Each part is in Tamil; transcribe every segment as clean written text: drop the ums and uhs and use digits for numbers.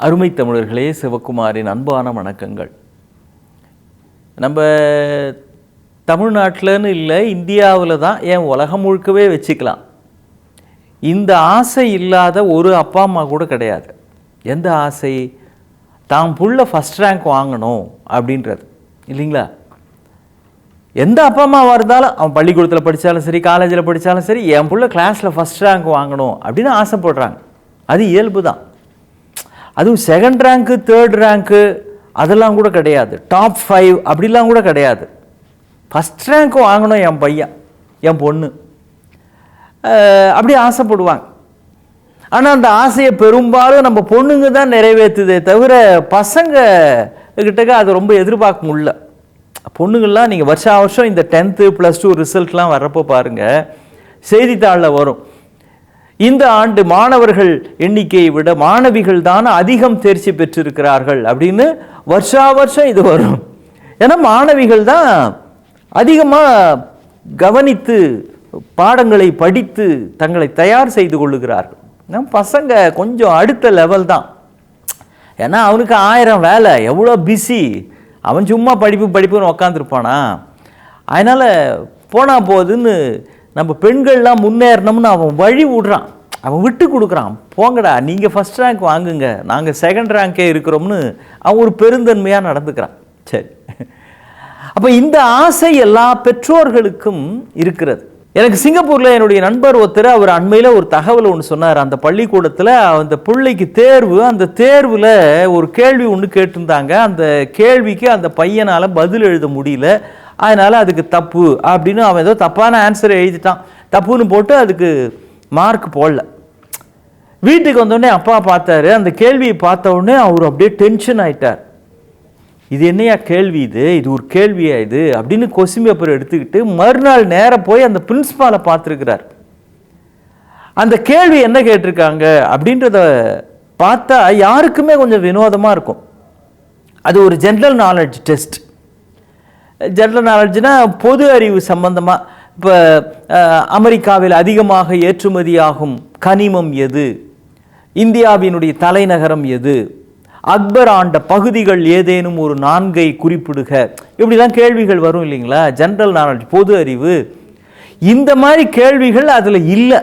அருமை தமிழர்களே, சிவகுமாரின் அன்பான வணக்கங்கள். நம்ம தமிழ்நாட்டில்னு இல்லை, இந்தியாவில் தான், ஏன் உலகம் முழுக்கவே வச்சுக்கலாம். இந்த ஆசை இல்லாத ஒரு அப்பா அம்மா கூட கிடையாது. எந்த ஆசை? தான் புள்ள ஃபஸ்ட் ரேங்க் வாங்கணும் அப்படின்றது இல்லைங்களா? எந்த அப்பா அம்மாவாக இருந்தாலும், அவன் பள்ளிக்கூடத்தில் படித்தாலும் சரி, காலேஜில் படித்தாலும் சரி, என் புள்ள கிளாஸில் ஃபஸ்ட் ரேங்க் வாங்கணும் அப்படின்னு ஆசைப்படுறாங்க. அது இயல்பு தான். அதுவும் செகண்ட் ரேங்க்கு, தேர்ட் ரேங்க்கு அதெல்லாம் கூட கிடையாது. டாப் 5 அப்படிலாம் கூட கிடையாது. ஃபஸ்ட் ரேங்க் வாங்கணும் என் பையன், என் பொண்ணு, அப்படி ஆசைப்படுவாங்க. ஆனால் அந்த ஆசையை பெரும்பாலும் நம்ம பொண்ணுங்க தான் நிறைவேற்றுதே தவிர பசங்க கிட்டக்க அது ரொம்ப எதிர்பார்க்க முடியல. பொண்ணுங்கள்லாம் நீங்கள் வருஷம் இந்த 10th +2 ரிசல்ட்லாம் வர்றப்போ பாருங்கள், செய்தித்தாளில் வரும், இந்த ஆண்டு மாணவர்கள் எண்ணிக்கையை விட மாணவிகள் தான் அதிகம் தேர்ச்சி பெற்றிருக்கிறார்கள் அப்படின்னு வருஷம் இது வரும். ஏன்னா மாணவிகள் தான் அதிகமாக கவனித்து பாடங்களை படித்து தங்களை தயார் செய்து கொள்ளுகிறார்கள். நம்ம பசங்க கொஞ்சம் அடுத்த லெவல் தான். ஏன்னா அவனுக்கு 1000 வேலை, எவ்வளோ பிஸி. அவன் சும்மா படிப்புன்னு உக்காந்துருப்பானா? அதனால் போனால் போகுதுன்னு நம்ம பெண்கள்லாம் முன்னேறணும்னு அவன் வழி விடுறான், அவன் விட்டு கொடுக்குறான். போங்கடா, நீங்கள் ஃபஸ்ட் ரேங்க் வாங்குங்க, நாங்கள் செகண்ட் ரேங்கே இருக்கிறோம்னு அவன் ஒரு பெருந்தன்மையாக நடந்துக்கிறான். சரி, அப்போ இந்த ஆசை எல்லா பெற்றோர்களுக்கும் இருக்கிறது. எனக்கு சிங்கப்பூரில் என்னுடைய நண்பர் ஒருத்தர், அவர் அண்மையில் ஒரு தகவல் ஒன்று சொன்னார். அந்த பள்ளிக்கூடத்தில் அந்த பிள்ளைக்கு தேர்வு, அந்த தேர்வில் ஒரு கேள்வி ஒன்று கேட்டிருந்தாங்க. அந்த கேள்விக்கு அந்த பையனால் பதில் எழுத முடியல, அதனால் அதுக்கு தப்பு அப்படின்னு அவன் ஏதோ தப்பான ஆன்சரை எழுதிட்டான். தப்புன்னு போட்டு அதுக்கு மார்க் போடல. வீட்டுக்கு வந்தோடனே அப்பா பார்த்தாரு. அந்த கேள்வியை பார்த்த உடனே அவர் அப்படியே டென்ஷன் ஆயிட்டார். இது என்னையா கேள்வி, இது ஒரு கேள்வியா இது அப்படின்னு கொஸ்டின் பேப்பர் எடுத்துக்கிட்டு மறுநாள் நேரம் போய் அந்த பிரின்சிபாலை பார்த்துருக்கிறார். அந்த கேள்வி என்ன கேட்டிருக்காங்க அப்படின்றத பார்த்தா யாருக்குமே கொஞ்சம் வினோதமாக இருக்கும். அது ஒரு ஜென்ரல் நாலேஜ் டெஸ்ட். ஜென்ரல் நாலேஜ்னா பொது அறிவு சம்பந்தமாக. இப்போ அமெரிக்காவில் அதிகமாக ஏற்றுமதியாகும் கனிமம் எது, இந்தியாவினுடைய தலைநகரம் எது, அக்பர் ஆண்ட பகுதிகள் ஏதேனும் ஒரு 4ஐ குறிப்பிடுக, இப்படிலாம் கேள்விகள் வரும் இல்லைங்களா? ஜென்ரல் நாலேஜ், பொது அறிவு. இந்த மாதிரி கேள்விகள் அதில் இல்லை.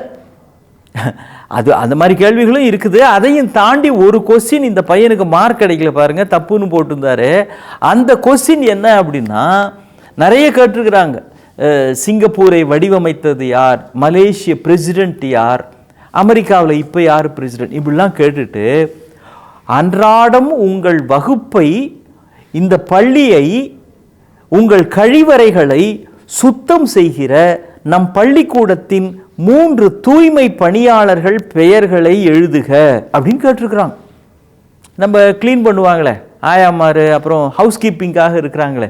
அது அந்த மாதிரி கேள்விகளும் இருக்குது. அதையும் தாண்டி ஒரு கொஸ்டின் இந்த பையனுக்கு மார்க் கிடைக்கல பாருங்க, தப்புன்னு போட்டிருந்தாரு. அந்த கொஸ்டின் என்ன அப்படின்னா, நிறைய கேட்டிருக்கிறாங்க. சிங்கப்பூரை வடிவமைத்தது யார், மலேசிய பிரசிடென்ட் யார், அமெரிக்காவில் இப்போ யார் பிரசிடென்ட், இப்படிலாம் கேட்டுட்டு அன்றாடம் உங்கள் வகுப்பை, இந்த பள்ளியை, உங்கள் கழிவறைகளை சுத்தம் செய்கிற நம் பள்ளிக்கூடத்தின் 3 தூய்மை பணியாளர்கள் பெயர்களை எழுதுக அப்படின்னு கேட்டிருக்கிறாங்க. நம்ம க்ளீன் பண்ணுவாங்களே ஆயாமாரு, அப்புறம் ஹவுஸ் கீப்பிங்காக இருக்கிறாங்களே,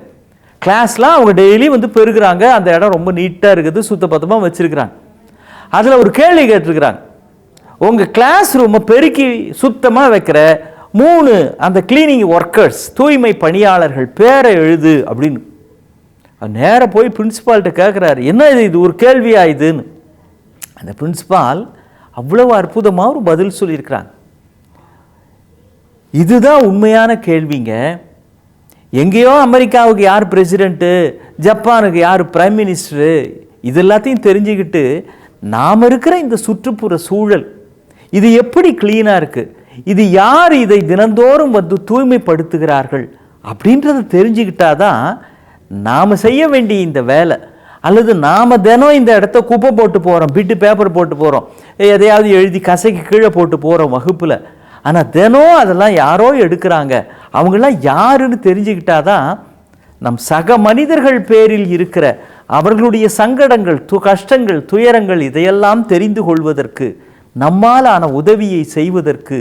கிளாஸ்லாம் அவங்க டெய்லி வந்து பெருகிறாங்க. அந்த இடம் ரொம்ப நீட்டாக இருக்குது, சுத்தபத்தமாக வச்சுருக்கிறாங்க. அதில் ஒரு கேள்வி கேட்டிருக்கிறாங்க, உங்கள் கிளாஸ் ரூமை பெருக்கி சுத்தமாக வைக்கிற 3 அந்த கிளீனிங் ஒர்க்கர்ஸ், தூய்மை பணியாளர்கள் பேரை எழுது அப்படின்னு. நேராக போய் பிரின்சிபால்கிட்ட கேட்குறாரு, என்ன இது ஒரு கேள்வியா இதுன்னு. அந்த பிரின்சிபால் அவ்வளவு அற்புதமாக ஒரு பதில் சொல்லியிருக்கிறாங்க. இதுதான் உண்மையான கேள்விங்க. எங்கேயோ அமெரிக்காவுக்கு யார் பிரசிடென்ட்டு, ஜப்பானுக்கு யார் பிரைம் மினிஸ்டரு, இது எல்லாத்தையும் தெரிஞ்சுக்கிட்டு நாம் இருக்கிற இந்த சுற்றுப்புற சூழல் இது எப்படி கிளீனாக இருக்குது, இது யார் இதை தினந்தோறும் வந்து தூய்மைப்படுத்துகிறார்கள் அப்படின்றத தெரிஞ்சுக்கிட்டாதான் நாம் செய்ய வேண்டிய இந்த வேலை. அல்லது நாம் தினம் இந்த இடத்த குப்பை போட்டு போகிறோம், பிட்டு பேப்பர் போட்டு போகிறோம், எதையாவது எழுதி கசைக்கு கீழே போட்டு போகிறோம் வகுப்பில். ஆனால் தினம் அதெல்லாம் யாரோ எடுக்கிறாங்க, அவங்களாம் யாருன்னு தெரிஞ்சுக்கிட்டாதான் நம் சக மனிதர்கள் பேரில் இருக்கிற அவர்களுடைய சங்கடங்கள், கஷ்டங்கள், துயரங்கள் இதையெல்லாம் தெரிந்து கொள்வதற்கு, நம்மால் ஆன உதவியை செய்வதற்கு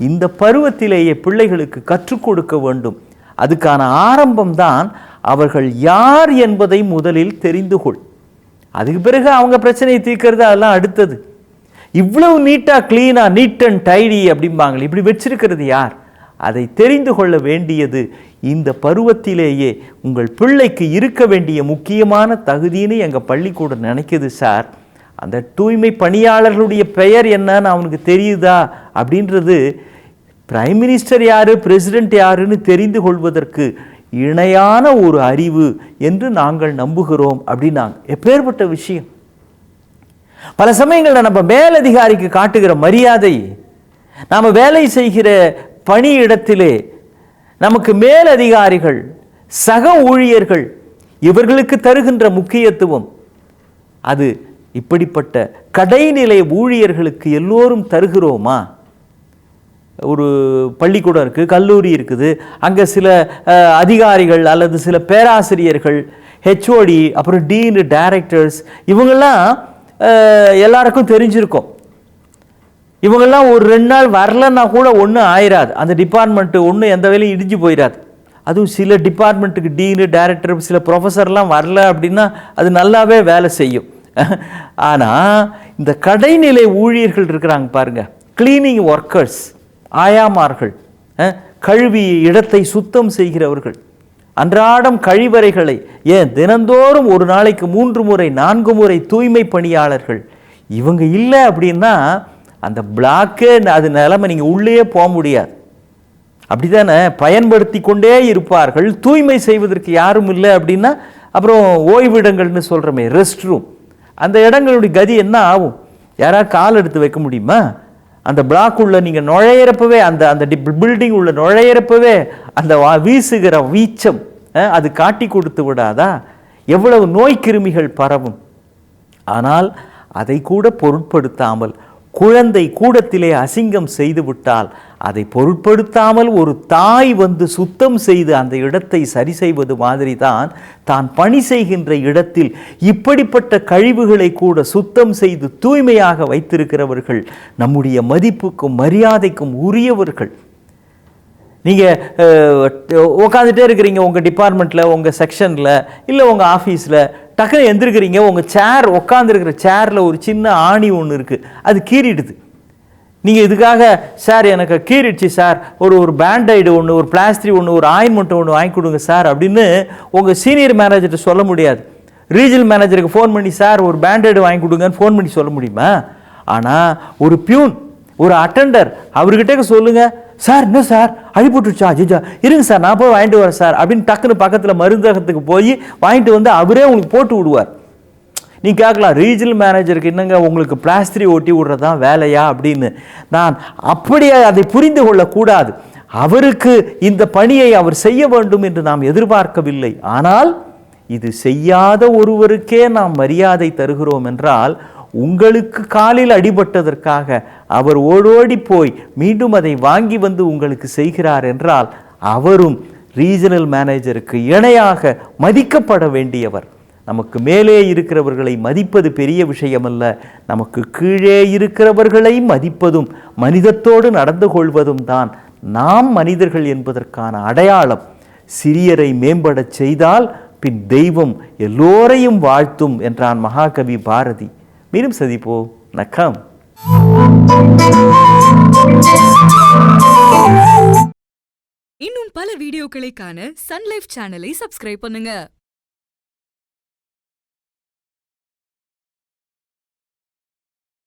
இந்த பருவத்திலேயே பிள்ளைகளுக்கு கற்றுக் கொடுக்க வேண்டும். அதுக்கான ஆரம்பம்தான் அவர்கள் யார் என்பதை முதலில் தெரிந்து கொள். அதுக்கு பிறகு அவங்க பிரச்சனையை தீர்க்கிறது அதெல்லாம் அடுத்தது. இவ்வளவு நீட்டாக க்ளீனாக, நீட் அண்ட் டைடி அப்படிம்பாங்களே, இப்படி வச்சிருக்கிறது யார்? அதை தெரிந்து கொள்ள வேண்டியது இந்த பருவத்திலேயே உங்கள் பிள்ளைக்கு இருக்க வேண்டிய முக்கியமான தகுதின்னு எங்கள் பள்ளிக்கூடம் நினைக்குது சார். அந்த தூய்மை பணியாளர்களுடைய பெயர் என்னன்னு அவனுக்கு தெரியுதா அப்படின்றது பிரைம் மினிஸ்டர் யாரு, பிரசிடென்ட் யாருன்னு தெரிந்து கொள்வதற்கு இணையான ஒரு அறிவு என்று நாங்கள் நம்புகிறோம் அப்படின்னாங்க. எப்பேற்பட்ட விஷயம்! பல சமயங்களில் நம்ம மேலதிகாரிக்கு காட்டுகிற மரியாதை, நாம் வேலை செய்கிற பணியிடத்திலே நமக்கு மேலதிகாரிகள், சக ஊழியர்கள் இவர்களுக்கு தருகின்ற முக்கியத்துவம், அது இப்படிப்பட்ட கடைநிலை ஊழியர்களுக்கு எல்லோரும் தருகிறோமா? ஒரு பள்ளிக்கூடம் இருக்குது, கல்லூரி இருக்குது, அங்கே சில அதிகாரிகள் அல்லது சில பேராசிரியர்கள், ஹெச்ஓடி, அப்புறம் டீனு, டைரக்டர்ஸ், இவங்கெல்லாம் எல்லாருக்கும் தெரிஞ்சிருக்கும். இவங்கெல்லாம் ஒரு 2 நாள் வரலன்னா கூட ஒன்றும் ஆயிராது, அந்த டிபார்ட்மெண்ட்டு ஒன்றும் எந்த வேலையும் இடிஞ்சு போயிடாது. அதுவும் சில டிபார்ட்மெண்ட்டுக்கு டீனு, டைரக்டர், சில ப்ரொஃபஸர்லாம் வரல அப்படின்னா அது நல்லாவே வேலை செய்யும். ஆனால் இந்த கடைநிலை ஊழியர்கள் இருக்கிறாங்க பாருங்க, கிளீனிங் ஒர்க்கர்ஸ், ஆயாமார்கள், கழுவி இடத்தை சுத்தம் செய்கிறவர்கள், அன்றாடம் கழிவறைகளை, ஏன் தினந்தோறும் ஒரு நாளைக்கு 3 முறை 4 முறை தூய்மை பணியாளர்கள், இவங்க இல்லை அப்படின்னா அந்த பிளாக்கே, அது நிலைமை நீங்கள் உள்ளே போக முடியாது. அப்படித்தானே? பயன்படுத்தி கொண்டே இருப்பார்கள். தூய்மை செய்வதற்கு யாரும் இல்லை அப்படின்னா அப்புறம் ஓய்விடங்கள்னு சொல்கிறோமே, ரெஸ்ட் ரூம், அந்த இடங்களுடைய கதி என்ன ஆகும்? யாராவது கால் எடுத்து வைக்க முடியுமா? அந்த பிளாக் உள்ள நீங்கள் நுழையிறப்பவே, அந்த அந்த பில்டிங் உள்ள நுழையிறப்பவே அந்த வீசுகிற வீச்சம் அது காட்டி கொடுத்து விடாதா? எவ்வளவு நோய் கிருமிகள் பரவும். ஆனால் அதை கூட பொருட்படுத்தாமல், குழந்தை கூடத்திலே அசிங்கம் செய்து விட்டால் அதை பொருட்படுத்தாமல் ஒரு தாய் வந்து சுத்தம் செய்து அந்த இடத்தை சரி செய்வது மாதிரி தான் தான் பணி செய்கின்ற இடத்தில் இப்படிப்பட்ட கழிவுகளை கூட சுத்தம் செய்து தூய்மையாக வைத்திருக்கிறவர்கள் நம்முடைய மதிப்புக்கும் மரியாதைக்கும் உரியவர்கள். நீங்கள் உட்காந்துட்டே இருக்கிறீங்க உங்கள் டிபார்ட்மெண்ட்டில், உங்கள் செக்ஷனில், இல்லை உங்கள் ஆஃபீஸில், டக்குன்னு எந்திருக்கிறீங்க, உங்கள் சேர், உட்காந்துருக்கிற சேரில் ஒரு சின்ன ஆணி ஒன்று இருக்குது, அது கீறிடுது. நீங்கள் இதுக்காக, சார் எனக்கு கீறிடுச்சு சார், ஒரு பேண்டைடு ஒன்று, ஒரு பிளாஸ்டரி ஒன்று, ஒரு ஆயின்மெண்ட் ஒன்று வாங்கி கொடுங்க சார் அப்படின்னு உங்கள் சீனியர் மேனேஜர்கிட்ட சொல்ல முடியாது. ரீஜனல் மேனேஜருக்கு ஃபோன் பண்ணி சார் ஒரு பேண்டைடு வாங்கி கொடுங்கன்னு ஃபோன் பண்ணி சொல்ல முடியுமா? ஆனால் ஒரு பியூன், ஒரு அட்டெண்டர், அவர்கிட்ட சொல்லுங்கள், சார் என்ன சார் அழிப்புட்டுச்சா, ஜிஜா இருங்க சார் நான் போய் வாங்கிட்டு வரேன் சார் அப்படின்னு டக்குன்னு பக்கத்தில் மருந்தகத்துக்கு போய் வாங்கிட்டு வந்து அவரே உங்களுக்கு போட்டு விடுவார். நீ கேட்கலாம், ரீஜனல் மேனேஜருக்கு என்னங்க உங்களுக்கு பிளாஸ்டரி ஓட்டி விடுறதான் வேலையா அப்படின்னு. நான் அப்படியே அதை புரிந்து கொள்ளக்கூடாது. அவருக்கு இந்த பணியை அவர் செய்ய வேண்டும் என்று நாம் எதிர்பார்க்கவில்லை. ஆனால் இது செய்யாத ஒருவருக்கே நாம் மரியாதை தருகிறோம் என்றால், உங்களுக்கு காலில் அடிபட்டதற்காக அவர் ஓடோடி போய் மீண்டும் அதை வாங்கி வந்து உங்களுக்கு செய்கிறார் என்றால், அவரும் ரீஜனல் மேனேஜருக்கு இணையாக மதிக்கப்பட வேண்டியவர். நமக்கு மேலே இருக்கிறவர்களை மதிப்பது பெரிய விஷயமல்ல, நமக்கு கீழே இருக்கிறவர்களை மதிப்பதும் மனிதத்தோடு நடந்து கொள்வதும் தான் நாம் மனிதர்கள் என்பதற்கான அடையாளம். சிறியரை மேம்படச் செய்தால் பின் தெய்வம் எல்லோரையும் வாழ்த்தும் என்றான் மகாகவி பாரதி. மீண்டும் சந்திப்போ. வணக்கம். இன்னும் பல வீடியோக்களை காண சன் லைஃப் சேனலை சப்ஸ்கிரைப் பண்ணுங்க.